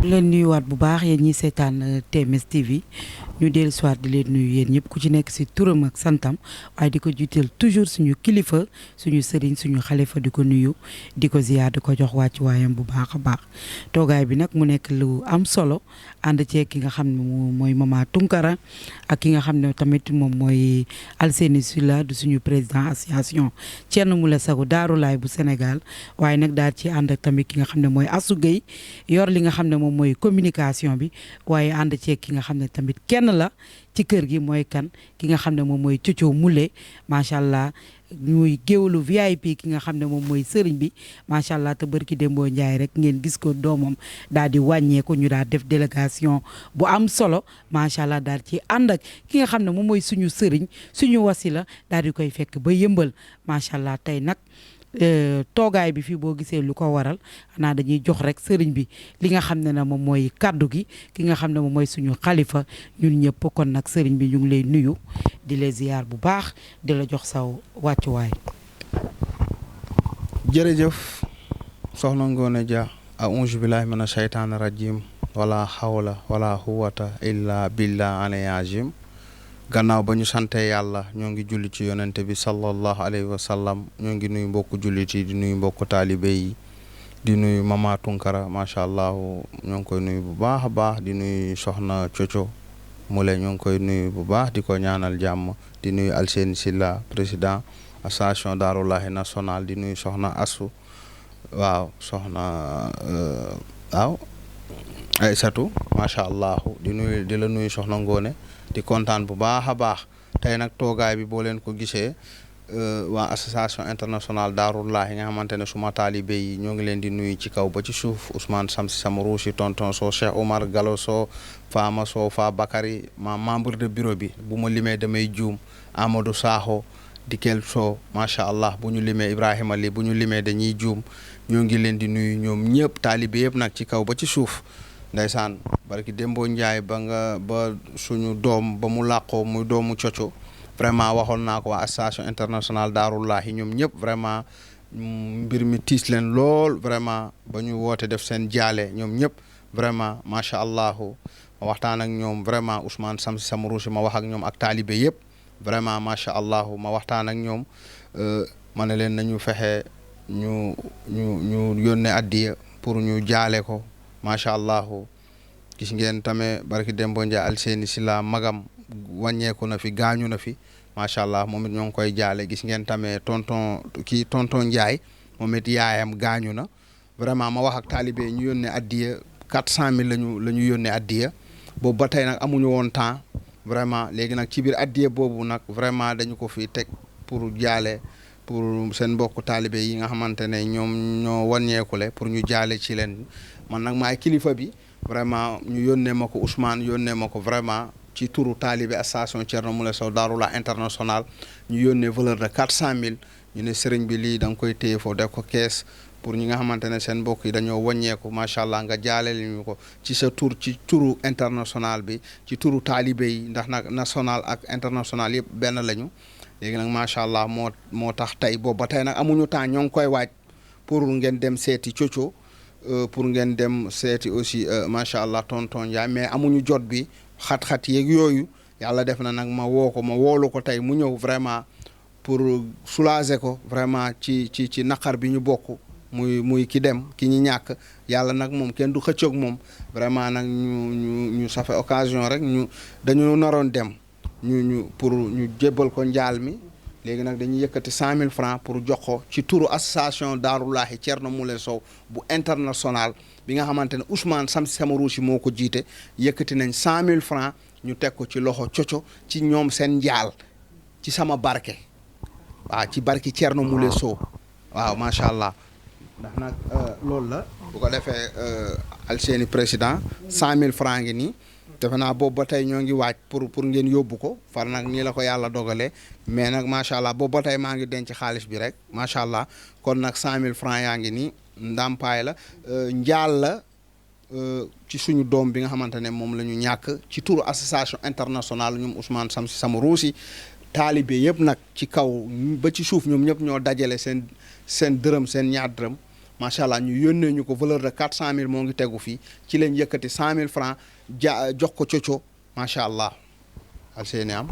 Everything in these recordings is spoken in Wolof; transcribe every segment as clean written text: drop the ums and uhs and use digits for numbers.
leen nuyuwaat bu baax yéen ñi seetaan TMS TV ñu dellu siwaat di leen nuyu yéen ñëpp ku ci nekk si turam ak santam waaye di ko jiiteel toujours suñu kilifa suñu sëriñ suñu xalifa di ko nuyu di ko ziyaar di ko jox wàcc waayam bu baax a baax toogaay bi nag mu nekk lu am solo ànd ceeg ki nga xam ne mooy Mama Tounkara ak ki nga xam ne tamit moom mooy Alseyni Sylla du suñu président association Thierno Moule Sow Darou Laye bu Sénégal waaye nag daal ci ànd ak tamit ki nga xam ne mooy Assou Gueye yor li nga xam ne moom mooy communication bi waaye ànd ceeg ki nga xam ne tamit kenn la ci kër gi mooy kan ki nga xam ne moom mooy Thiothio Moule macha allah muy géwlu VIP ki nga xam ne moom mooy sëriñ bi macha allah te barki Dembo Ndiaye rek ngeen gis ko doomam daal di wàññeeku ñu daal def délégation bu am solo macha allah daal ci ànd ak ki nga xam ne moom mooy suñu sëriñ suñu wasila daal di koy fekk ba yëmbal macha allah tey nag. toogaay bi fii boo gisee lu ko waral xanaa dañuy jox rek sëriñ bi li nga xam ne na moom mooy kaddu gi ki nga xam ne moom mooy suñu xalifa ñun ñëpp kon nag sëriñ bi ñu ngi lay nuyu di la ziyaar bu baax di la jox saw wàccuwaay. jërëjëf soxna Ngoné Dia a'uuzu billaahi mina shaytaani rajiim wala hawla wala quwwata illa billah aliyazim gannaaw ba ñu sante yàlla ñoo ngi julli ci yonente bi sallallahu alayhi wa sallam ñoo ngi nuyu mbokku jullit yi di nuyu mbokku taalibe yi di nuyu Mama Tounkara macha allah ñoo ngi koy nuyu bu baax a baax di nuyu soxna Thiothio Moule ñoo ngi koy nuyu bu baax di ko ñaanal jàmm di nuyu Alseyni Sylla président association Darou Laye national di nuyu soxna Assou waaw soxna waaw Aysatu macha allah di la nuyu soxna Ngoné di kontaan bu baax a baax tey nag toogaay bi boo leen ko gisee waa association internationale Darou Laye nga xamante ne suma taalibe yi ñoo ngi leen di nuyu ci kaw ba ci suuf Ousmane Samsi Samarouchi tonton Sow Cheikh Omar Gallo Sow Fama Sow Fa Bakary ma membre de bureau bi bu ma limee damay juum Amadou Sakho Dikel Sow macha allah bu ñu limee Ibrahima Li bu ñu limee dañuy juum ñoo ngi leen di nuyu ñoom ñëpp taalibe yëpp nag ci kaw ba ci suuf ndeysaan barki Dembo Ndiaye ba suñu doom ba mu làqoo muy doomu Thiothio vraiment waxoon naa ko waa association internationale Darou Laye ñoom ñëpp vraiment mbir mi tiis leen lool vraiment ba ñu woote def seen jaale ñoom ñëpp vraiment macha allah ma waxtaan ak ñoom vraiment Ousmane Samsi Samarouchi ma wax ak ñoom ak taalibe yëpp vraiment macha allah ma waxtaan ak ñoom ma ne leen nañu fexe ñu yónnee addiya pour ñu jaale ko. macha allah gis ngeen tamit barki Dembo Ndiaye Alseyni Sylla magam wàññeeku na fi gaañu na fi macha allah moom it ñoo ngi koy jaale gis ngeen tamit tonton Ndiaye moom it yaayam gaañu na vraiment ma wax ak taalibe ñu yónnee addiya 400,000 la ñu yónnee addiya boobu ba tey nag amuñu woon temps vraiment léegi nag ci biir addiya boobu nag vraiment dañu ko fi teg pour jaale pour seen mbokku taalibe yi nga xamante ne ñoom ñoo wàññeekule pour ñu jaale ci leen. man nag maay kilifa bi vraiment ñu yónnee ma ko Ousmane yónnee ma ko vraiment ci turu taalibe association Thierno Moule Sow Darou Laye international ñu yónnee valeur de 400,000 ñu ne sëriñ bi lii da nga koy téye foofu def ko kees pour ñi nga xamante ne seen mbokk yi dañoo wàññeeku macha allah nga jaaleel ñu ko ci sa tur ci turu international bi ci turu taalibe yi ndax nag national ak international yëpp benn lañu léegi nag macha allah moo tax tey boobu ba tey nag amuñu temps ñoo ngi koy waaj pour ngeen dem seeti Thiothio pour ngeen dem seeti aussi macha allah tonton Ndiaye mais amuñu jot bi xat-xat yeeg yooyu yàlla def na nag ma woolu ko tey mu ñëw vraiment pour soulager ko vraiment ci naqar bi ñu bokk muy ki dem ki ñu ñàkk yàlla nag moom kenn du xëccoog moom vraiment nag ñu ça fait occasion rek dañu naroon dem pour ñu jébbal ko njaal mi léegi nag dañuy yëkkati 100,000 francs pour jox ko ci turu association Darou Laye Thierno Moule Sow bu international bi nga xamante ne Ousmane Samsi Samarouchi moo ko jiite yëkkati nañ 100,000 francs ñu teg ko ci loxo Thiothio ci ñoom seen njaal ci sama barke waaw ci barke Thierno Moule Sow waaw macha allah ndax nag loolu la bu ko defee Alseyni président 100,000 francs ngi nii defe naa boobu ba tey ñoo ngi waaj pour ngeen yóbbu ko far nag nii la ko yàlla dogalee mais nag macha allah boobu ba tey maa ngi denc xaalis bi rek macha allah kon nag 100,000 francs yaa ngi nii ndàmpaay la njaal la ci suñu doom bi nga xamante ne moom la ñu ñàkk ci turu association internationale ñoom Ousmane Samsi Samarouchi taalibe yëpp nag ci kaw ba ci suuf ñoom ñëpp ñoo dajale seen dërëm seen ñaar dërëm macha allah ñu yónnee ñu ko valeur de 400 000 moo ngi tegu fii ci leen yëkkati 100 000 francs jox ko coco macha allah Alseyni am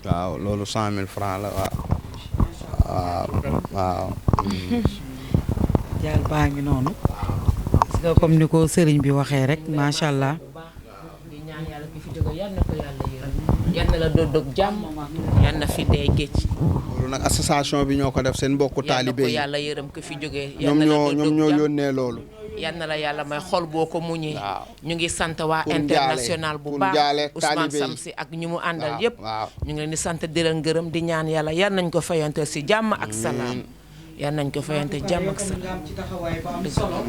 waaw loolu 100 000 francs la waaw. jaal baa ngi noonu. parce que comme ni ko sëriñ bi waxee rek macha allah. di ñaan yàlla ki fi jóge yal na ko yàlla yërëm yal na la dodog jàmm yal na fi dee géej. loolu nag association bi ñoo ko def seen mbokku taalibe yi yàlla yërëm ki fi jóge ñoom ñoo yónnee loolu. yal na la yàlla may xol boo ko muñee. ñu ngi sant waa pour international bu baax Ousmane taalibe yi Samsi ak ñi mu àndal yëpp. waaw ñu ngi leen di sant di leen gërëm di ñaan yàlla yal nañ ko fayante si jàmm ak salaam. yal nañ ko fayante jàmm ak salaam. nga am ci taxawaay bu am solo.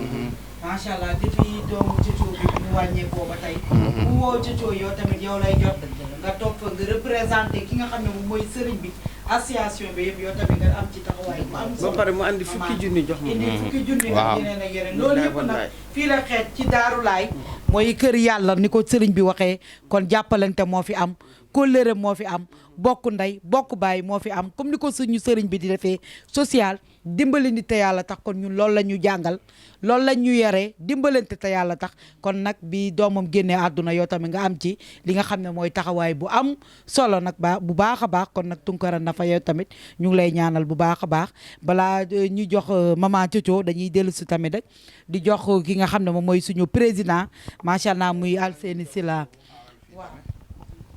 macha allah depuis doomu Cëccoo bi bu ñu wàññeekoo ba tey. bu woo Cëccoo yow tamit yow lay jot. nga toog fa nga représenté ki nga xam ne moom mooy sëriñ bi association bi yëpp yow tamit nga am ci taxawaay bu am solo. ba pare mu andi fukki junni jox ma. indi fukki junni waaw ak yeneen ak yeneen loolu yëpp nag fii la xeet ci Daaru Laay mooy kër yàlla ni ko sëriñ bi waxee kon jàppalante moo fi am kóllëre moo fi am bokk ndey bokk baay moo fi am comme ni ko suñu sëriñ bi di defee social dimbali nit te yàlla tax kon ñun loolu la ñu jàngal loolu la ñu yaree dimbalante te yàlla tax kon nag bi doomam génnee àdduna yow tamit nga am ci li nga xam ne mooy taxawaay bu am solo nag bu baax a baax kon nag Tunkara Nafa yow tamit ñu ngi lay ñaanal bu baax a baax balaa ñu jox maman Cëccoo dañuy dellu si tamit rek di jox ki nga xam ne moom mooy suñu président macha allah muy Alseyni Sylla.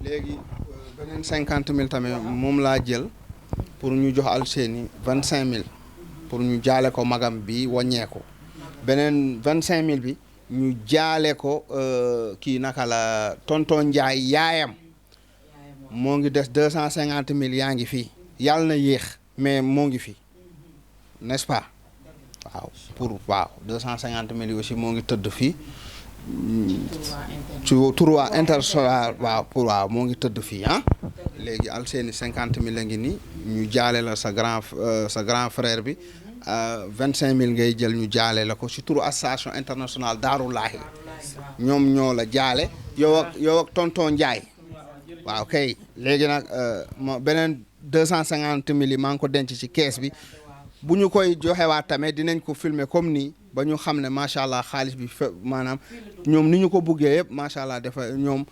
léegi beneen 50 000 tamit moom laa jël pour ñu jox Alseyni 25 000 pour ñu jaale ko magam bi wàññeeku beneen 25 000 bi ñu jaale ko kii naka la tonton Ndiaye yaayam moo ngi des 250 000 yaa ngi fii yàlla na yéex mais moo ngi fi n'est-ce pas waaw 250 000 yi aussi moo ngi tëdd fii ci Touroua international waaw moo ngi tëdd fii léegi Alseyni 50 000 la ngi nii ñu jaale la sa grand frère bi 25 000 ngay jël ñu jaale la ko ci turu association internationale Daaru Laay ñoom ñoo la jaale yow ak tonton Ndiaye waaw kay léegi nag beneen 250 000 yi maa ngi ko denc ci kees bi bu ñu koy joxewaat tamit dinañ ko filmer comme nii ba ñu xam ne macha allah xaalis bi maanaam ñoom ni ñu ko buggee yëpp macha allah ñoom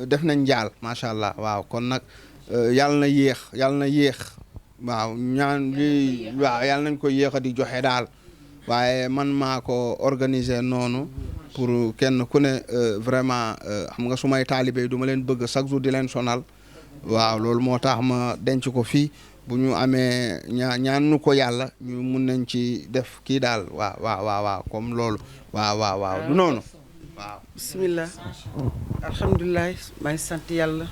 def nañ njaal macha allah waaw kon nag yàlla na yéex waaw ñaan li waaw yàlla nañ ko yéex a di joxe daal waaye man maa ko organiser noonu pour kenn ku ne vraiment xam nga su may taalibe du ma leen bëgg chaque jour di leen sonal waaw loolu moo tax ma denc ko fii bu ñu amee ñaanu ko yàlla ñu mun nañ ci def kii daal waaw comme loolu waaw du noonu waaw. bismillah alhamdulilah maa ngi sant yàlla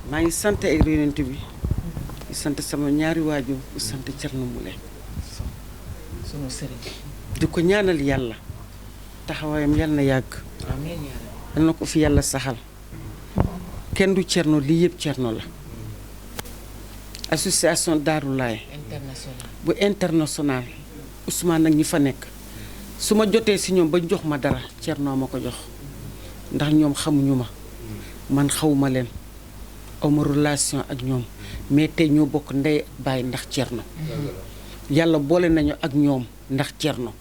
maa ngi sant ay yonent bi di sant sama ñaari waajur di sant Thierno Moule sunu sëriñ. di ko ñaanal yàlla taxawaayam yàlla na yàgg. amiin yal na ko fi yàlla saxal kenn du Thierno lii yëpp Thierno la. association Daaru Laay bu international Ousmane nag ñi fa nekk su ma jotee si ñoom ba jox ma dara Thierno ma ko jox ndax ñoom xamuñu ma man xawuma leen awma relation ak ñoom mais tey ñoo bokk ndey baay ndax Thierno yàlla boole nañu ak ñoom ndax Thierno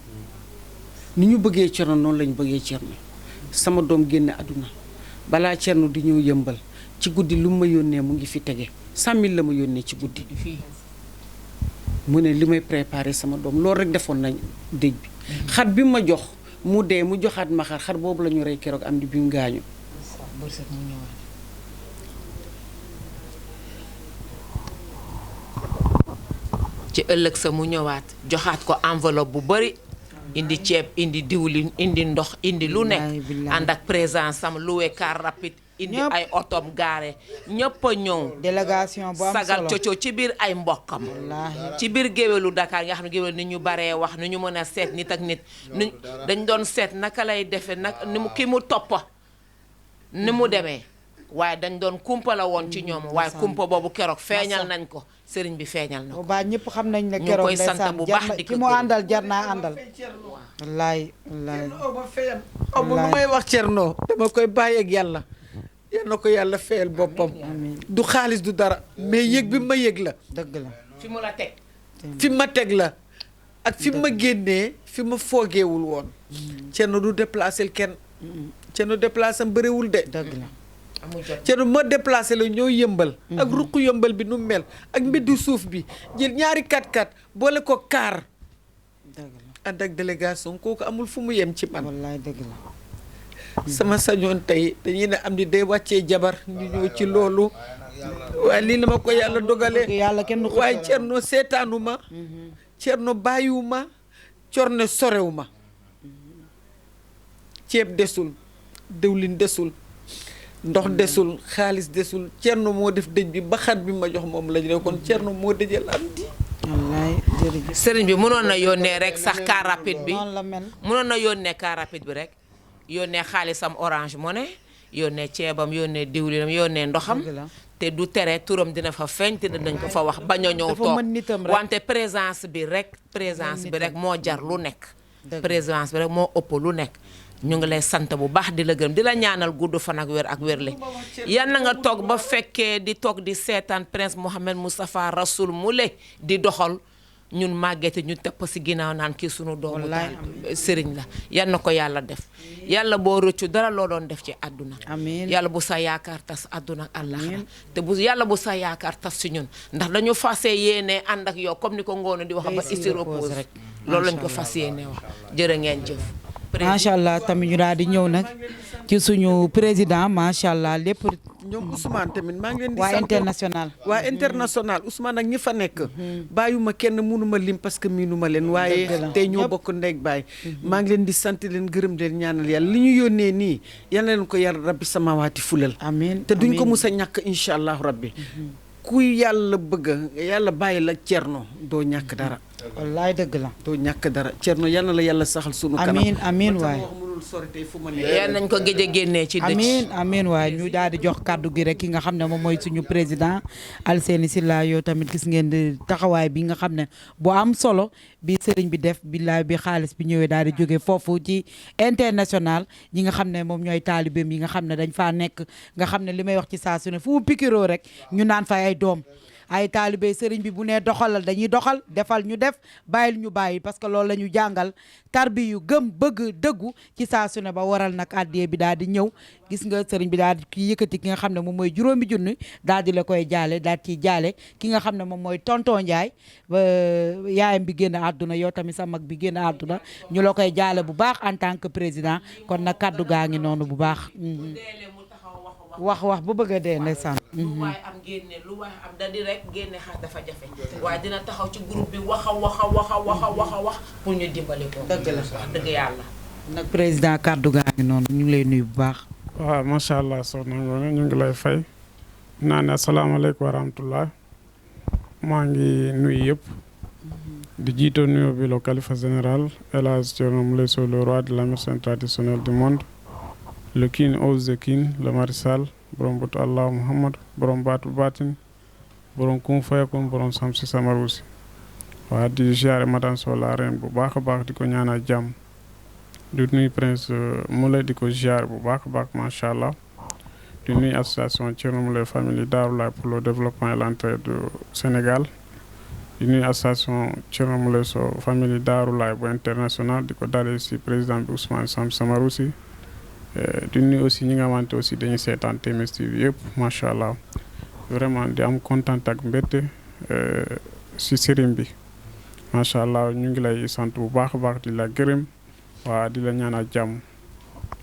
ni ñu bëggee Thierno noonu lañu bëggee Thierno sama doom génne àdduna balaa Thierno di ñëw yëmbal ci guddi lu ma yónnee mu ngi fi tege 100 000 la ma yónnee ci guddi mu ne li may préparé sama doom loolu rek defoon nañ dëj bi xar bi ma jox mu dee mu joxaat ma xar boobu la ñu rey keroog am di bi mu gaañu ci ëllëg sa mu ñëwaat joxaat ko enveloppe bu bari indi ceeb indi diwlin indi ndox indi lu nekk ànd ak présence am loué car rapide indi ay otom gaare ñëpp a ñëw délégation bu am solo sagal Cëccoo ci biir ay mbokkam ci biir géwélu Dakar nga xam ne géwél ni ñu baree wax ni ñu mën a seet nit ak nit ni dañ doon seet naka lay defe nag ni mu ki mu toppa ni mu demee waaye dañ doon kumpa la woon ci ñoom waaye kumpa boobu keroog feeñal nañ ko sëriñ bi feeñal na ko ba ñëpp xam nañ ne ñu keroog koy sant bu baax di ko ki mu àndal jar naa àndal wallaay bu may wax Thierno dama koy bàyyi ak yàlla yal na ko yàlla fayal boppam du xaalis du dara mais yëg bi ma yëg la dëgg la fi mu la teg fi ma teg la ak fi ma génnee fi ma foogeewul woon Thierno du déplacé kenn Thierno déplacé am bëriwul de dëgg la Thierno ma déplacé la ñoo yëmbal ak ruq yëmbal bi nu mel ak mbeddu suuf bi jël ñaari 4x4 boole ko kaar dëgg la ànd ak délégation kooku amul fu mu yem ci man wallaay dëgg la sama sañoon tey dañuy ne am ni day wàccee jabar ñu ñëw ci loolu waaye lii la ma ko yàlla dogalee yàlla kenn du ko waaye Thierno seetaanu ma Thierno bàyyiwu ma Thierno sorewu ma ceeb desul dëwlin desul ndox desul xaalis desul Thierno moo def dëj bi ba xar bi ma jox moom lañu ne kon Thierno moo dëjal am di wallaay jërëjëf sëriñ bi mënoon na yónnee rek sax car rapide bi noonu la mel mënoon na yónnee car rapide bi rek yónnee xaalisam Orange Money yónnee ceebam yónnee diwlinam yónnee ndoxam dëgg la te du tere turam dina fa feeñ te dinañ ko fa wax bañ a ñëw dafa toog mën nitam rek. wante présence bi rek moo jar lu nekk Dëgg. présence bi rek moo ëpp lu nekk ñu ngi lay sant bu baax di la gërëm di la ñaanal gudd fan ak wér ak wérle yan na nga toog ba fekkee di toog di seetaan Prince Mohammed Moustapha Rasoul Moulé di doxal ñun màggete ñu tepp si ginnaaw naan kii sunu doomu Wallaay taal sëriñ la yan na ko yàlla def yàlla boo rëccu dara loo doon def ci àdduna amiin yàlla bu sa yaakaar tas àdduna ak àllaxira te bu yàlla bu sa yaakaar tas si ñun ndax dañu fas yéene ànd ak yow comme ni ko Ngoone di wax ba Réussir istir repose repose rek. loolu lañ ko Macha fas yéene wax jërë ngeen jëf macha allah tamit ñu daal di ñëw nag ci suñu président macha allah lépp ñoom Ousmane tamit maa ngi leen di waa sant international waa international Ousmane ak ñi fa nekk bàyyuma kenn mënuma lim parce que miinuma leen waaye Dëgg la. tey ñoo bokk ndey ak baay maa ngi leen di sant leen gërëm leen ñaanal yàlla li ñu yónnee nii yal na leen ko yar rabbi samawaati fulal amiin te duñ ko amiin. mus a ñàkk incha allahu rabbi ku yàlla bëgg yàlla bàyyi la Thierno doo ñàkk dara wallaay dëgg la doo ñàkk dara Thierno yal na la yàlla saxal sunu kanam amiin amiin ba waay tax wax mënul sori tey fu ma ne yal nañ ko géej a génnee ci dëj amiin amiin waay ñu daal di jox kàddu gi rek ki nga xam ne moom mooy suñu président Alseyni Sylla yow tamit gis ngeen di taxawaay bi nga xam ne bu am solo bi sëriñ bi def billaay bi xaalis bi ñëwee daal di jóge foofu ci international ñi nga xam ne moom ñooy taalibeem yi nga xam ne dañ faa nekk nga xam ne li may wax ci saa su ne fu mu pikiroo rek ñu naan fa ay doom ay taalibe sëriñ bi bu nee doxalal dañuy doxal defal ñu def bàyyil ñu bàyyi parce que loolu la ñu jàngal tarbi yu gëm bëgg dëggu ci saa su ne ba waral nag àddiyee bi daal di ñëw gis nga sëriñ bi daal di ki yëkkati ki nga xam ne moom mooy juróomi junni daal di la koy jaale daal ciy jaale ki nga xam ne moom mooy tonton Ndiaye ba yaayam bi génn àdduna yow tamit sa mag bi génn àdduna ñu la koy jaale bu baax en tant que président kon nag kaddu gaa ngi noonu bu baax wax bu bëgg a dee ndeysaan lu waay am génne lu waay am da di rek génne xas dafa jafe waaye dina taxaw ci groupe bi wax pour ñu dimbali ko Dëgg la. wax dëgg yàlla nag président kaddu gaa ngi noonu ñu ngi lay nuyu bu baax waaw macha allah soxna Ngoné ñu ngi lay fay naa ne asalaamaaleykum wa rahmatullah maa ngi nuyu yëpp di jiitoo nuyoo bi le khalife général El Hadj Thierno Moule Sow le roi de la médecine traditionnelle du monde le king of the king le maréchal borom butu allah muhammad borom baatu baatin borom kum fayakun borom sam si samarusi waa di ziare madame Sow la reine bu baax a baax di ko ñaanal jàmm di nuyu prince Moulé di ko ziare bu baax a baax macha allah di nuyu association Thierno Moulé famille Darou Laye pour le développement et l'entraide du Sénégal di nuyu association Thierno Moulé Sow famille Darou Laye bu international di ko dalee si président bi Ousmane Sam Samarousi di nuyu aussi ñi nga xamante aussi dañuy seetaan TMS TV yëpp macha allah vraiment di am kontaan ak mbette si sëriñ bi macha allah ñu ngi lay sant bu baax a baax di la gërëm waa di la ñaanal jàmm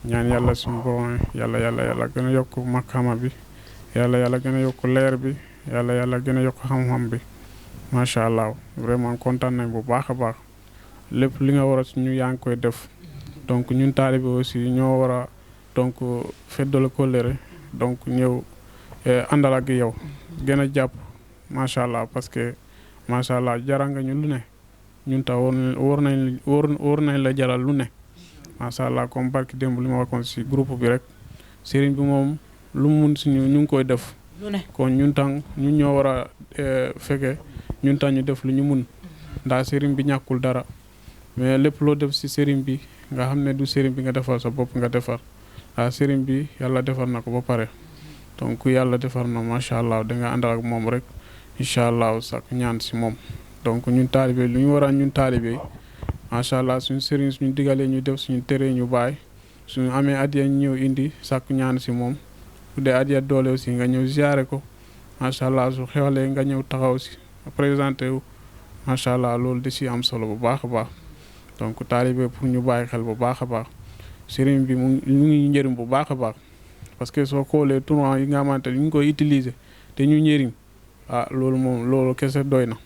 ñaan yàlla suñu borom yàlla gën a yokk makama bi yàlla gën a yokk leer bi yàlla gën a yokk xam-xam bi macha allah vraiment kontaan nañ bu baax a baax lépp li nga war a ñu yaa ngi koy def donc ñun taalibe aussi ñoo war a donc feddal kóllëre donc ñëw àndal ak yow gën a jàpp macha allah parce que macha allah jara nga ñu lu ne ñun tax war nañ la jaral lu ne macha allah comme barki démb li ma waxoon si groupe bi rek sëriñ bi moom lu mu mun si ñu ngi koy def kon ñun tam ñun ñoo war a fekke ñun tam ñu def lu ñu mun ndax sëriñ bi ñàkkul dara mais lépp loo def si sëriñ bi nga xam ne du sëriñ bi nga defar sa bopp nga defar waaw sëriñ bi yàlla defar na ko ba pare donc yàlla defar na macha allah danga àndal ak moom rek incha allah sax ñaan si moom donc ñun taalibe lu ñu war ñun taalibe macha allah suñu sëriñ suñu digalee ñu def suñu teree ñu bàyyi suñu amee adiya ñu ñëw indi sàkku ñaan si moom bu dee adiya doole aussi nga ñëw ziare ko macha allah su xewlee nga ñëw taxaw si présenté wu macha allah loolu da si am solo bu baax a baax donc taalibe pour ñu bàyyi xel bu baax a baax sëriñ bi mu ngi njëriñ bu baax a baax parce que soo xoolee tournoi yi nga xamante ñu ngi koy utiliser te ñu njëriñ loolu moom loolu kese doy na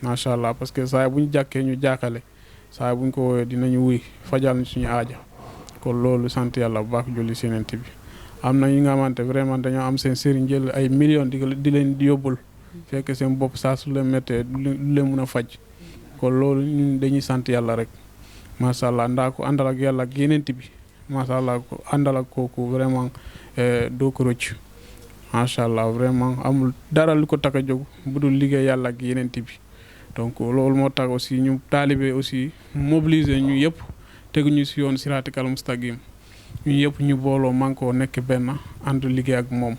macha allah parce que saa bu ñu jàkkee ñu jàkkale saa bu ñu ko woowee dinañu wuy fajal ñu suñu aaja kon loolu sant yàlla bu baax julli Yonent bi am na ñi nga xamante vraiment dañoo am seen sëriñ jël ay millions di leen di yóbbul fekk seen bopp saa su leen méttee du leen mun a faj kon loolu ñun dañuy sant yàlla rek macha allah ndaa ko àndal ak yàlla ak Yonent bi macha allah ko àndal ak kooku vraiment doo ko rëcc macha allah vraiment amul dara lu ko tax a jóg bu dul liggéey yàlla ak Yonent bi donc loolu moo tax aussi ñu taalibe aussi mobiliser ñu yëpp teguñu si yoon siraatikal mustaqim ñu yëpp ñu booloo man koo nekk benn ànd liggéey ak moom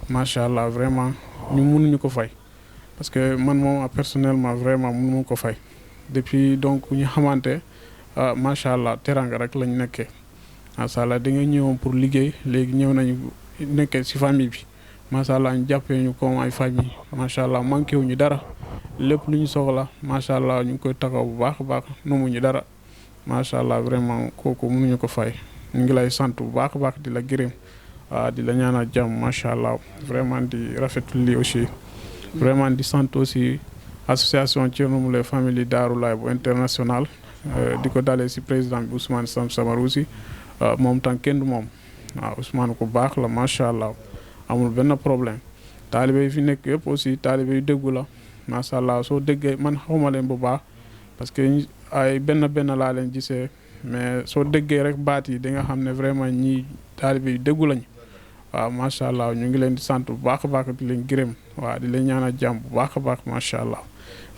macha allah vraiment ñu mënuñu ko fay parce que man moom personnellement vraiment mënu ko fay depuis donc ñu xamante macha allah teranga rek lañ nekkee macha allah da nga ñëwoon pour liggéey léegi ñëw nañu nekkee si famille bi macha allah ñu jàppee ñu comme ay famille macha allah manqué wuñu dara lépp lu ñu soxla macha allah ñu ngi koy taxaw bu baax a baax numuñu dara macha allah vraiment kooku mënuñu ko fay ñu ngi lay sant bu baax a baax di la gërëm di la ñaanal jàmm macha allah vraiment di rafetlu lii aussi vraiment di sant aussi association Thierno Moule Famille Darou Laye bu international di ko dalee si président bi Ousmane Sam Samarousi moom tam kenn du moom waaw Ousmane ku baax la macha allah amul benn problème taalibe yi fi nekk yëpp aussi taalibe yu déggu la macha allah soo déggee man xawma leen bu baax parce que ay benn laa leen gisee mais soo déggee rek baat yi di nga xam ne vraiment ñii taalibe yu déggu lañ waaw macha allah ñu ngi leen di sant bu baax a baax di leen gërëm waaw di leen ñaanal jàmm bu baax a baax macha allah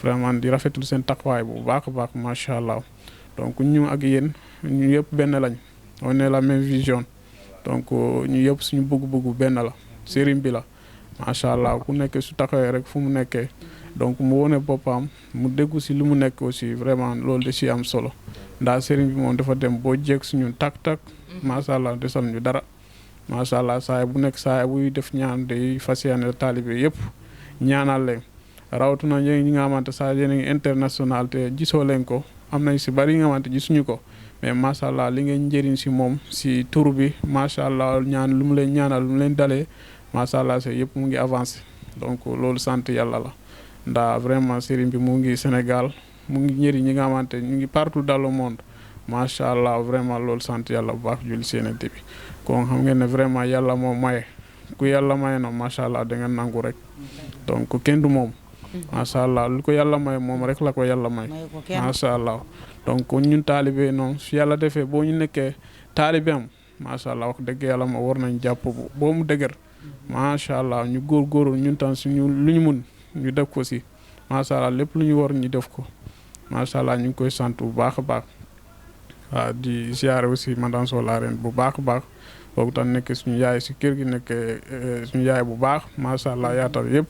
vraiment di rafetlu seen taxawaay bu baax a baax macha allah donc ñu ak yéen ñu yëpp benn lañ on est la même vision donc ñu yëpp suñu bëgg-bëggu benn la sëriñ bi la macha allah ku nekk su taxawee rek fu mu nekkee donc mu wone boppam mu déggu si li mu nekk aussi vraiment loolu da si am solo ndax sëriñ bi moom dafa dem boo jeeg suñu tak macha allah desal ñu dara macha allah saay bu nekk saay buy def ñaan day fas yéene taalibe yëpp ñaanal leen rawatina ñi nga xamante saa yéen a ngi international te gisoo leen ko am nañ si bari yi nga xamante gisuñu ko mais macha allah li ngeen njëriñ si moom si tur bi macha allah ñaan lu mu leen ñaanal lu mu leen dalee macha allah c'est yëpp mu ngi avancé donc loolu sant yàlla la ndax vraiment sëriñ bi mu ngi Sénégal mu ngi njëriñ ñi nga xamante ñu ngi partout dans le monde macha allah vraiment loolu sant yàlla bu baax julli Yonent bi kon xam ngeen ne vraiment yàlla moo maye ku yàlla maye na macha allah da nga nangu rek donc kenn du moom macha allah lu ko yàlla may moom rek la ko yàlla may macha allah donc ñun taalibe noonu su yàlla defee boo ñu nekkee taalibe am macha allah wax dëgg yàlla ma war nañ jàpp boo mu dëgër macha allah ñu góorgóorlu ñun tam suñu lu ñu mun ñu def ko si macha allah lépp lu ñu war ñu def ko macha allah ñu ngi koy sant bu baax a baax waaw di ziare aussi madame Sow la reine bu baax a baax boobu tam nekk suñu yaay si kër gi nekk suñu yaay bu baax macha allah yaatal yëpp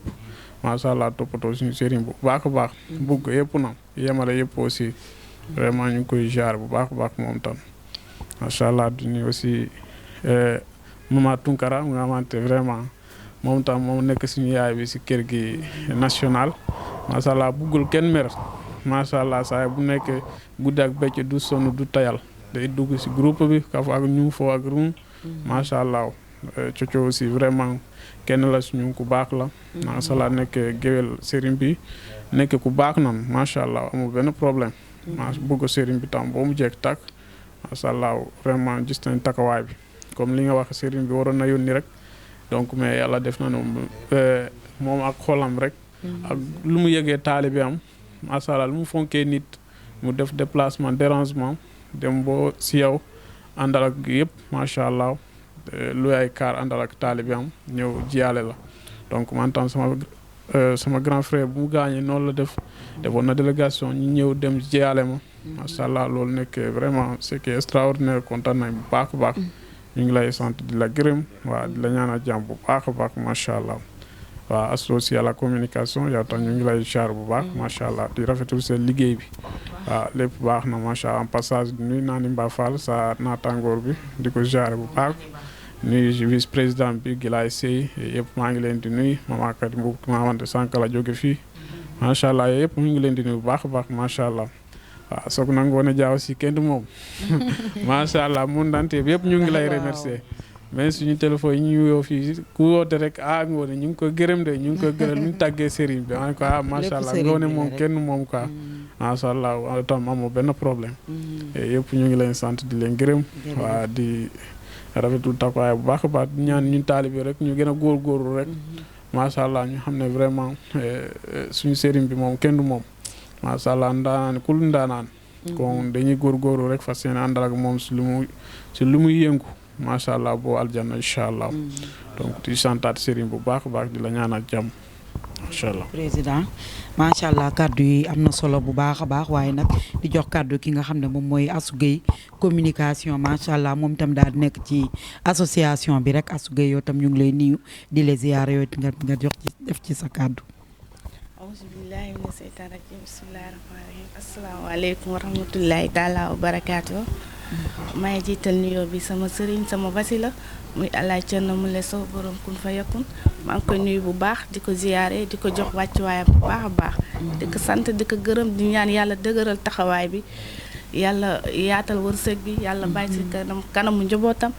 macha allah toppatoo suñu sëriñ bu baax a baax bugg yëpp na yemale yëpp aussi vraiment ñu ngi koy ziare bu baax a baax moom tam macha allah di nuyu aussi Mama Tunkara nga xamante vraiment moom tam moom nekk suñu yaay bi si kër gi national macha allah buggul kenn mer macha allah saa bu nekkee guddi ak bëccëg du sonn du tayal day dugg si groupe bi kaf ak ñu foo ak rum macha allah Coco aussi vraiment kenn la suñu ku baax la macha allah nekk géwél sëriñ bi nekk ku baax nan macha allah amul benn problème bëgg sëriñ bi tam boo mu jeeg tàkk macha allah vraiment gis nañ takawaay bi comme li nga wax sëriñ bi waroon na yónni rek donc mais yàlla def na ne moom ak xolam rek ak lu mu yëgee taalibe am macha allah lu mu fonkee nit mu def déplacement dérangement dem boo si yow àndal ak yëpp macha allah lu ay kaar àndal ak taalibe am ñëw jiyaale la donc man tam sama grand frère bu mu gaañee noonu la defoon na délégation ñu ñëw dem jiyaale ma macha allah loolu nekk vraiment c'est que extraordinaire kontaan nañ bu baax a baax ñu ngi lay sant di la gërëm waaw di la ñaanal jàmm bu baax a baax macha allah waa associé à la communication yow tam ñu ngi lay char bu baax macha allah di rafetul seen liggéey bi waaw lépp baax na macha allah en passage nuyu naa ni Mba Fall sa naataangoor bi di ko char bu baax nuyu vice président bi Gilaay Sey yëpp maa ngi leen di nuyu Mama Kati Mbuub maa wante sànq la jóge fii macha allah yëpp mu ngi leen di nuyu bu baax a baax macha allah waaw soog na Ngoné Dia aussi kenn du moom macha allah mun dante bi yëpp ñu ngi lay remercier mais suñu téléphone yi ñu yoo fii ku woote rek Ngoné ñu ngi ko gërëm de ñu ngi ko gërëm ñu tàggee sëriñ bi en quoi macha allah Ngoné moom kenn moom quoi macha allah tam amoo benn problème yëpp ñu ngi leen sant di leen gërëm waa di rafetul taxawaay bu baax a baax ñaan ñu taalibe rek ñu gën a góorgóorlu rek macha allah ñu xam ne vraiment suñu sëriñ bi moom kenn du moom macha allah ndaanaan kul ndaanaan kon dañuy góorgóorlu rek fas yéene àndal ak moom si lu muy yëngu macha allah boo aljanna incha allah donc di santaat sëriñ bu baax a baax di la ñaanal jàmm macha allah. président macha allah kàddu yi am na solo bu baax a baax waaye nag di jox kàddu ki nga xam ne moom mooy Assou Gueye communication macha allah moom itam daal di nekk ci association bi rek Assou Gueye yow tam ñu ngi lay nuyu di la ziyaare yow nga jox ci def ci sa kàddu. auzu billahi mina seytaani rajim bismillahi rahmaani rahim asalaamaaleykum wa rahmatullahi taala wa barakaatu may jiital nuyoo bi sama sëriñ sama wasila muy Alaaji Cerno Moule Sow borom kun fa yakun maa ngi koy nuyu bu baax di ko ziyaare di ko jox wàccuwaayam bu baax a baax di ko sant di ko gërëm di ñaan yàlla dëgëral taxawaay bi yàlla yaatal wërsëg bi yàlla bàyyi si kanamu njabootam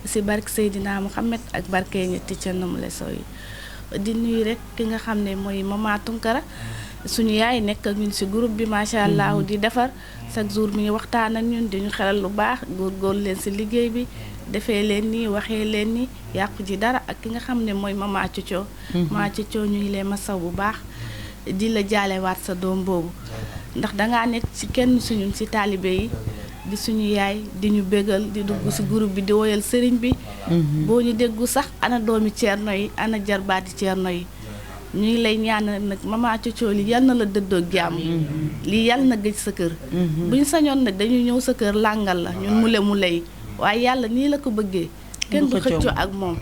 si barke Seydina Muhammad ak barke ñetti Cerno Moule Sow yi di nuyu rek ki nga xam ne mooy Mama Tunkara suñu yaay nekk ak ñun si groupe bi macha allah di defar chaque jour mi ngi waxtaan ak ñun di ñu xelal lu baax góorgóorlu leen si liggéey bi defee leen nii waxee leen ni yàqu ji dara ak ki nga xam ne mooy Mama Cocoo Mama Cocoo ñu ngi leen masaw bu baax di la jaalewaat sa doom boobu ndax dangaa nekk ci kenn suñu si taalibe yi di suñu yaay di ñu bégal di dugg si groupe bi di woyal sëriñ bi boo ñu déggu sax ana doomi ceerno yi ana jarbaati ceerno yi ñu ngi lay ñaanal nag Mama Cocoo li yal na la dëddoo jàmm lii yal na gëj sa kër bu ñu sañoon nag dañuy ñëw sa kër làngal la ñun mule yi waaye yàlla nii la ko bëggee kenn du xëccoo ak moom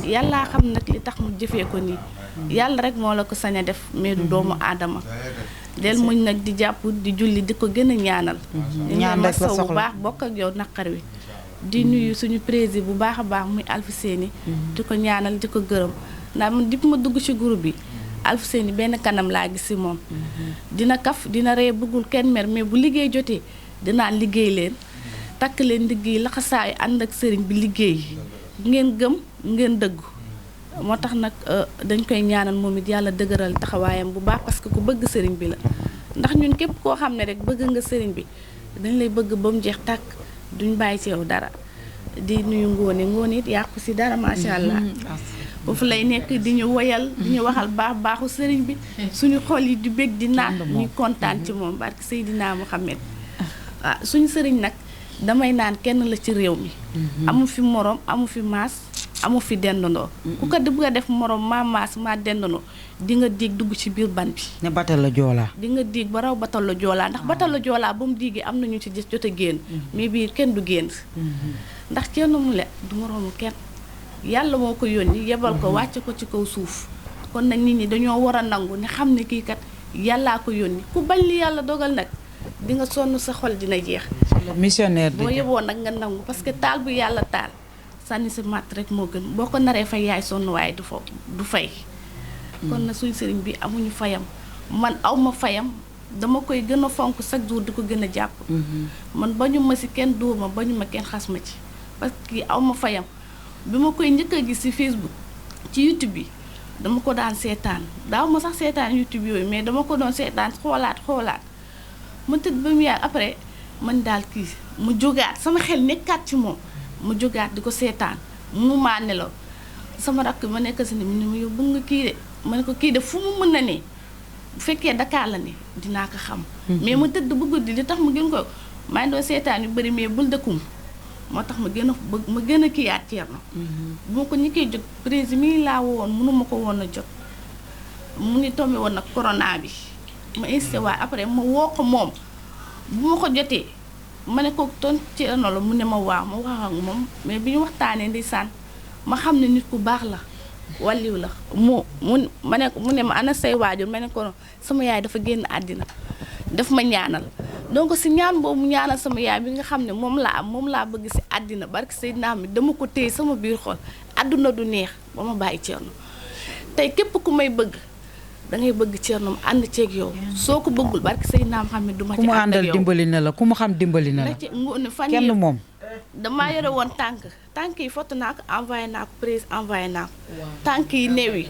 yàllaa xam nag li tax mu jëfee ko nii yàlla rek moo la ko sañ a def mais du doomu aadama del muñ nag di jàpp di julli di ko gën a ñaanal ñaan la saw bu baax bokk ak yow naqar wi di nuyu suñu président bu baax a baax muy Alfousseyni di ko ñaanal di ko gërëm ndax man dip ma dugg ci groupe bi Alfousseyni benn kanam laa gis ci moom dina kaf dina ree bëggul kenn mer mais bu liggéey jotee dinaa liggéey leen takk leen liggéey laxasaayu ànd ak sëriñ bi liggéey ngeen gëm ngeen dëggu moo tax nag dañ koy ñaanal moom it yàlla dëgëral taxawaayam bu baax parce que ku bëgg sëriñ bi la ndax ñun képp koo xam ne rek bëgg nga sëriñ bi dañ lay bëgg ba mu jeex tàkk duñ bàyyi ci yow dara di nuyu Ngoné it yàqu ci dara macha allah foofu lay nekk di ñu woyal di ñu waxal baaxu sëriñ bi suñu xol yi di bég di naan ñuy kontaan ci moom barke Seydina Muhammad waaw suñu sëriñ nag damay naan kenn la ci réew mi amu fi morom amu fi maas amu fi dendandoo ku ko bëgg a def morom maa maas maa dendandoo di nga diig dugg ci biir ban bi ne batal la joolaa di nga diig ba raw batal la joolaa ndax batal la joolaa ba mu diigee am nañu ci jot a génn mais biir kenn du génn ndax Cerno Moule du moroomu kenn yàlla moo ko yónni yebal ko wàcce ko ci kaw suuf kon nag nit ñi dañoo war a nangu ne xam ne kii kat yàllaa ko yónni ku bañ li yàlla dogal nag di nga sonn sa xol dina jeex missionnaire boo yeboo nag nga nangu parce que taal bu yàlla taal sànni si matt rek moo gën boo ko naree fay yaay sonn waaye du fay kon na suñ sëriñ bi amuñu fayam man awma fayam dama koy gën a fonk chaque jour di ko gën a jàpp man bañu ma si kenn dóor ma bañu ma kenn xas ma ci parce que awma fayam bi ma koy njëkk a gis ci Facebook ci YouTube bi dama ko daan seetaan daaw ma sax seetaan YouTube yooyu mais dama ko doon seetaan xoolaat ma tëdd ba mu yàgg après man daal kii mu jógaat sama xel nekkaat ci moom mu jógaat di ko seetaan mu maa nelaw sama rakk ma nekk si ne mu ne ma yow bëgg nga kii de ma ne ko kii de fu mu mën na ne bu fekkee Dakar la ne dinaa ko xam mais ma tëdd bu guddi li tax mu gën ko maa ngi doon seetaan yu bëri mais bul dëkkum moo tax ma gën a kiyaat Cerno bu ma ko ñi koy jot président mi laa woon mënuma ko woon a jot mu ngi tombé woon nag corona bi ma insisté waat après ma woo ko moom bu ma ko jotee ma ne ko ton Cerno la mu ne ma waaw ma wax ak moom mais bi ñu waxtaanee ndeysaan ma xam ne nit ku baax la wàlliw la ma ne ko mu ne ma ana say waajur ma ne ko sama yaay dafa génn àddina daf ma ñaanal donc si ñaan boobu ñaanal sama yaay bi nga xam ne moom laa bëgg si àddina barke Seydina mi dama ko téye sama biir xol àdduna du neex ba ma bàyyi Thierno tey képp ku may bëgg da ngay bëgg Thierno mu ànd ceeg yow soo ko bëggul barke Seydina xam ne du ma ci ànd ak yow. ku mu àndal dimbali na la ku mu xam dimbali na la. kenn moom. damaa yore woon tànk yi foto naa ko envoyé naa ko prise envoyé naa ko. tànk yi néew yi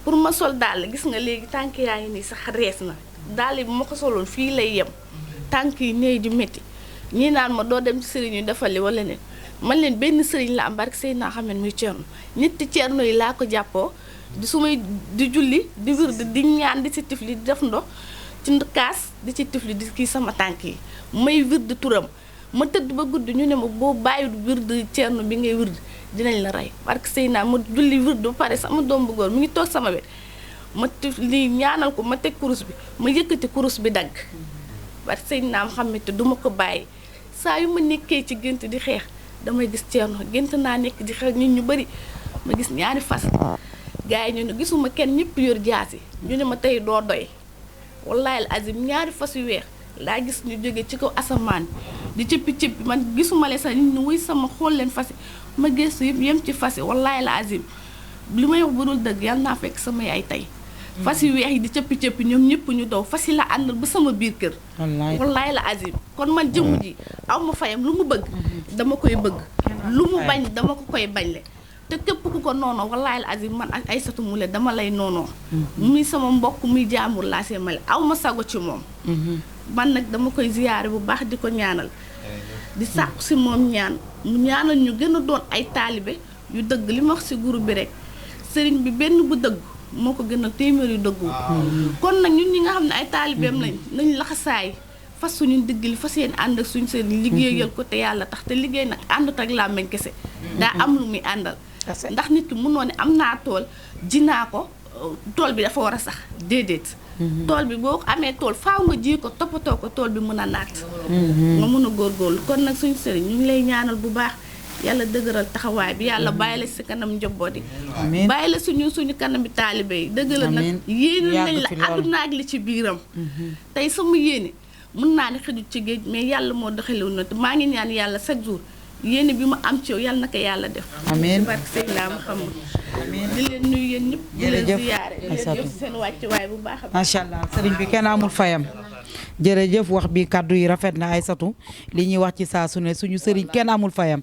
pour ma sol daal gis nga léegi tànk yaa ngi nii sax rees na daal bi ma ko soloon fii lay yem tànk yi néew di métti ñii naan ma doo dem ci sëriñ yu defali wala ne man leen benn sëriñ la am barke Seydina xam ne muy Thierno ñetti Thierno yi laa ko jàppoo di su may di julli di wirde di ñaan di ci tifli di def ndox ci kaas di ci tifli di kii sama tànk yi may wirde turam ma tëdd ba guddi ñu ne ma boo bàyyi wirde Thierno bi ngay wirde dinañ la rey parce que Seydina ma julli wirde ba pare sama doom bu góor mu ngi toog sama wet ma tifli ñaanal ko ma teg kurus bi ma yëkkati kurus bi dagg parce que Seydina am xam te duma ko bàyyi saa yu ma nekkee ci gént di xeex damay gis Thierno gént naa nekk di xeex nit ñu bëri ma gis ñaari fas gars yi ñu ne gisuma kenn ñëpp yor jaasi ñu ne ma tey doo doy wallahi al azim ñaari fas yu weex laa gis ñu jóge ci kaw asamaan di cëppi man gisuma leen sax nit ñi wuy sama xool leen fas yi ma gëstu yëpp yem ci fas yi wallahi al azim li may wax bu dul dëgg yàlla naa fekk sama yaay tey fas yu weex yi di cëppi ñoom ñëpp ñu daw fas yi la àndal ba sama biir kër wallahi la azim kon man jëmm ji aw ma fayam lu mu bëgg dama koy bëgg lu mu bañ dama ko koy bañle te képp ku ko noonoo wallahi la azim man ak Aïssatou Moulé dama lay noonoo muy sama mbokk muy jaamur laa see male aw ma sago ci moom man nag dama koy ziyaare bu baax di ko ñaanal di sàkku si moom ñaan mu ñaanal ñu gën a doon ay taalibe yu dëgg li ma wax si groupe bi rek sëriñ bi benn bu dëgg moo ko gën a téeméer yu dëggu kon nag ñun ñi nga xam ne ay taalibeem lañ nañ laxasaay fas suñu digg li fas yéen ànd ak suñu sëriñ liggéeyal ko te yàlla tax te liggéey nag àndut ak làmmiñ kese daa am lu muy àndal ndax nit ki mënoo ne am naa tool ji naa ko tool bi dafa war a sax déedéet tool bi boo amee tool faaw nga ji ko toppatoo ko tool bi mën a naat nga mën a góorgóorlu kon nag suñu sëriñ ñu ngi lay ñaanal bu baax yàlla dëgëral taxawaay bi yàlla bàyyi la si kanam njaboot yi bàyyi la suñu kanam bi taalibe yi dëgëral nag yéene nañ la àdduna ak li ci biiram tey sama yéene mën naa ne xëjut ci géej mais yàlla moo doxalewu na te maa ngi ñaan yàlla chaque jour yéene bi ma am ci yow yàlla na ko yàlla def amiin barke Seydina Muhammad di leen nuyu yéen ñëpp di leen ziyaare di leen jox seen wàccuwaay bu baax a macha allah sëriñ bi kenn amul fayam jërëjëf wax bi kaddu yi rafet na Aïssatou li ñuy wax ci saa su ne suñu sëriñ kenn amul fayam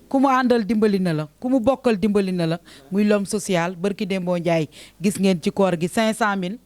ku mu àndal dimbali na la ku mu bokkal dimbali na la muy l'homme social barki Dembo Ndiaye gis ngeen ci koor gi 500000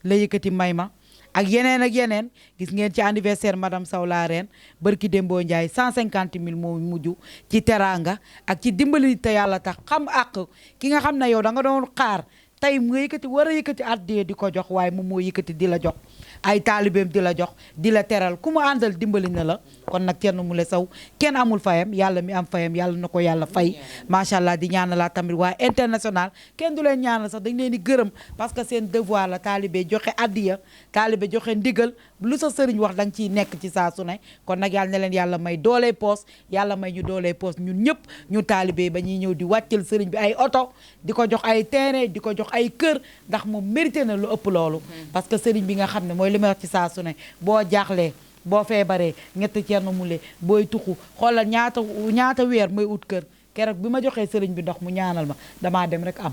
la yëkkati may ma ak yeneen gis ngeen ci anniversaire madame Sow la reine barki Dembo Ndiaye 150000 moo mujj ci teraanga ak ci dimbali te yàlla tax xam ak ki nga xam ne yow da nga doon xaar tey mu yëkkati war a yëkkati àddee di ko jox waaye moom moo yëkkati di la jox ay taalibeem di la jox di la teral ku mu àndal dimbali na la kon nag Thierno Moule Sow kenn amul fayam yàlla mi am fayam yàlla na ko yàlla fay macha allah di ñaanalaa tamit waa international kenn du leen ñaanal sax dañ leen di gërëm parce que seen devoir la taalibe joxe addiya taalibe joxe ndigal lu sa sëriñ wax da nga ciy nekk ci saa su ne kon nag yàlla na leen yàlla may doolee poos yàlla may ñu doolee poos ñun ñëpp ñu taalibe ba ñuy ñëw di wàccal sëriñ bi ay oto di ko jox ay terrain di ko jox ay kër ndax moom mérité na lu ëpp loolu parce que sëriñ bi nga xam ne mooy li may wax ci saa su ne boo jaaxlee boo feebaree ñetti Thierno Moule booy tuxu xoolal ñaata weer mooy ut kër keroog bi ma joxee sëriñ bi ndox mu ñaanal ma damaa dem rek am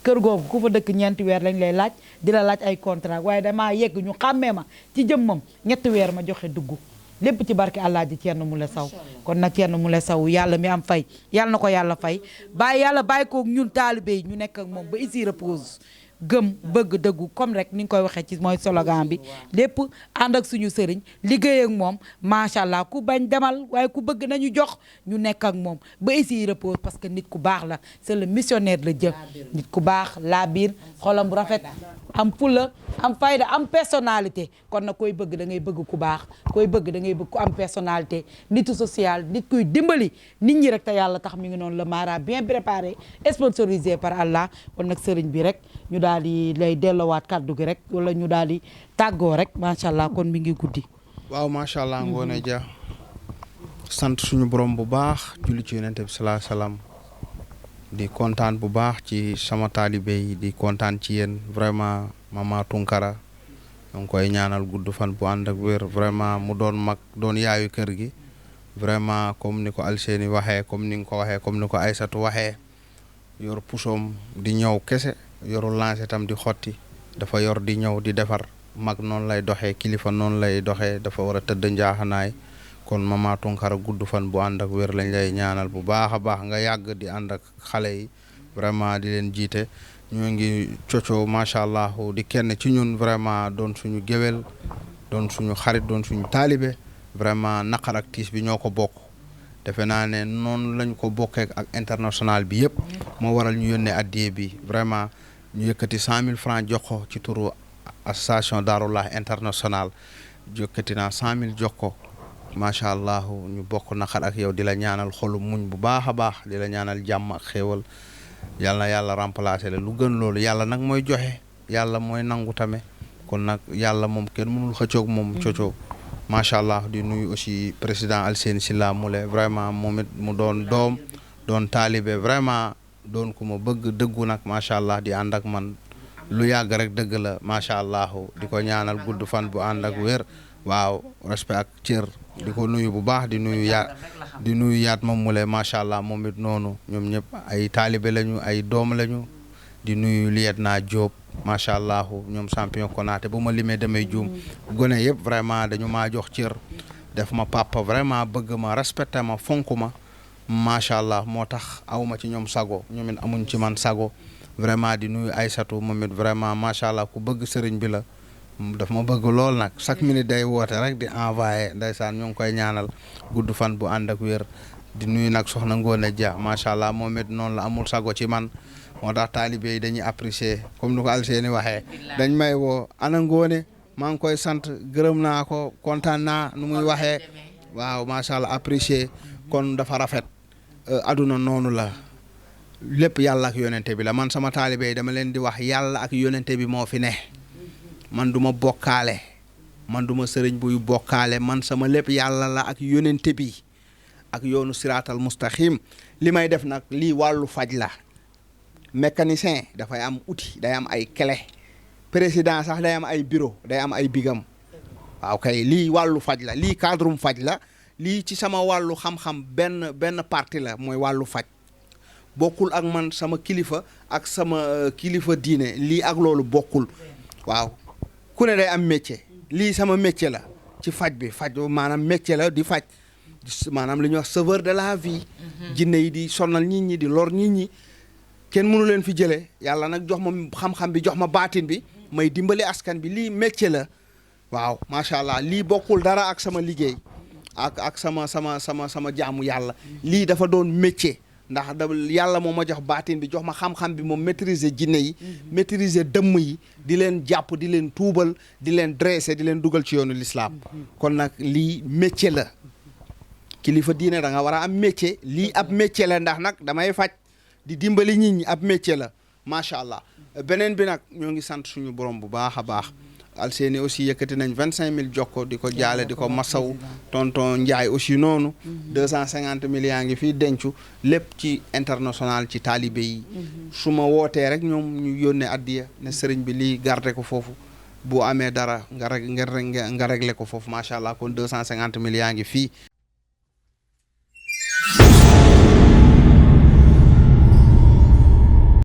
kër googu ku fa dëkk ñeenti weer lañ lay laaj di la laaj ay contrat waaye damaa yegg ñu xàmmee ma ci jëmmam ñetti weer ma joxe dugg lépp ci barke Alaaji Thierno Moule Sow kon nag Thierno Moule Sow yàlla mi am fay yàlla na ko yàlla fay bàyyi koog ñun taalibe yi ñu nekk ak moom ba ici repose gëm bëgg dëggu comme rek ni nga koy waxee ci mooy slogan bi lépp ànd ak suñu sëriñ liggéey ak moom macha allah ku bañ demal waaye ku bëgg nañu jox ñu nekk ak moom ba ici repose parce que nit ku baax la c'est le missionnaire la jëf nit ku baax laa biir xolam bu rafet am fulla am fayda am personnalité kon nag koy bëgg da ngay bëgg ku baax koy bëgg da ngay bëgg ku am personnalité nitu social nit kuy dimbali nit ñi rek te yàlla tax mi ngi noonu le mara bien préparé sponsorisé par Allah kon nag sëriñ bi rek ñu daal di lay delloowaat kàddu gi rek wala ñu daal di tàggoo rek macha allah kon mi ngi guddi. waaw macha allah Ngoné Dia sant suñu borom bu baax julli ci yonent bi salaa salaam di kontaan bu baax ci sama taalibe yi di kontaan ci yéen vraiment Mama Tunkara ñoo ngi koy ñaanal gudd fan bu ànd ak wér vraiment mu doon mag doon yaayu kër gi vraiment comme ni ko Alseyni waxee comme ni nga ko waxee comme ni ko Aysatu waxee yor pusoom di ñëw kese yorul lancé tam di xotti dafa yor di ñëw di defar mag noonu lay doxee kilifa noonu lay doxee dafa war a tëdd njaaxanaay kon Mama Tunkara gudd fan bu ànd ak wér lañ lay ñaanal bu baax a baax nga yàgg di ànd ak xale yi vraiment di leen jiite ñoo ngi Coco macha allah di kenn ci ñun vraiment doon suñu géwél doon suñu xarit doon suñu taalibe vraiment naqar ak tiis bi ñoo ko bokk defe naa ne noonu lañ ko bokkee ak international bi yëpp moo waral ñu yónnee addiye bi vraiment ñu yëkkati 100 000 francs jox ko ci turu association Daarullah international yëkkati naa 100 000 jox ko macha allah ñu bokk naqar ak yow di la ñaanal xolu muñ bu baax a baax di la ñaanal jàmm ak xéewal yàlla na yàlla remplacer la lu gën loolu yàlla nag mooy joxe yàlla mooy nangu tamit kon nag yàlla moom kenn mënul xëccoog moom Coco macha allah di nuyu aussi président Alseyni Sylla Moulé vraiment moom it mu doon doom doon taalibe vraiment doon ku ma bëgg dëggu nag macha allah di ànd ak man lu yàgg rek dëgg la macha allah di ko ñaanal gudd fan bu ànd ak wér waaw respect ak cër di ko nuyu bu baax di nuyu yaat ma Moulé macha allah moom it noonu ñoom ñëpp ay taalibe lañu ay doom lañu di nuyu lieutenant Diop macha allah ñoom champion Konaté bu ma limee damay juum gone yëpp vraiment dañu maa jox cër def ma papa vraiment bëgg ma respecté ma fonk ma macha allah moo tax awma ci ñoom sago ñoom it amuñ ci man sago vraiment di nuyu Aysatu moom it vraiment macha allah ku bëgg sëriñ bi la daf ma bëgg lool nag chaque minute day woote rek di envoyé ndeysaan ñu ngi koy ñaanal gudd fan bu ànd ak wér di nuyu nag soxna Ngoone Dia macha allah moom it noonu la amul sago ci man moo tax taalibe yi dañuy apprécier comme ni ko Alseyni waxee dañ may woo ana Ngoone maa ngi koy sant gërëm naa ko kontaan naa nu muy waxee waaw macha allah apprécier kon dafa rafet aduna noonu la lépp yàlla ak yonente bi la man sama taalibe yi dama leen di wax yàlla ak yonente bi moo fi ne man du ma bokkaale man du ma sëriñ buy bokkaale man sama lépp yàlla la ak yonente bi ak yoonu siraatal mustaqim li may def nag lii wàllu faj la mécanicien dafay am outil day am ay clé président sax day am ay bureau day am ay bigam waaw kay lii wàllu faj la lii cadrum faj la lii ci sama wàllu xam-xam benn partie la mooy wàllu faj bokkul ak man sama kilifa ak sama kilifa diine lii ak loolu bokkul waaw ku ne day am métier lii sama métier la ci faj bi faj maanaam métier la di faj maanaam li ñuy wax sauveur de la vie jinne yi di sonal nit ñi di lor nit ñi kenn mënu leen fi jëlee yàlla nag jox ma xam-xam bi jox ma baatin bi may dimbali askan bi lii métier la waaw macha allah lii bokkul dara ak sama liggéey ak sama jaamu yàlla lii dafa doon métier ndax da yàlla moo ma jox baatin bi jox ma xam-xam bi moom maîtriser jinne yi maîtriser dëmm yi di leen jàpp di leen tuubal di leen dresser di leen dugal ci yoonu l'islam kon nag lii métier la kilifa diine da nga war a am métier lii ab métier la ndax nag damay faj di dimbali nit ñi ab métier la macha allah beneen bi nag ñoo ngi sant suñu borom bu baax a baax Alseyni aussi yëkkati nañ 25 000 jokko di ko jaale di ko masaw tonton Ndiaye aussi noonu 250 000 yaa ngi fii dencu lépp ci international ci taalibe yi su ma wootee rek ñoom ñu yónnee addiya ne sëriñ bi lii garde ko foofu bu amee dara nga réglé ko foofu macha allah kon 250 000 yaa ngi fii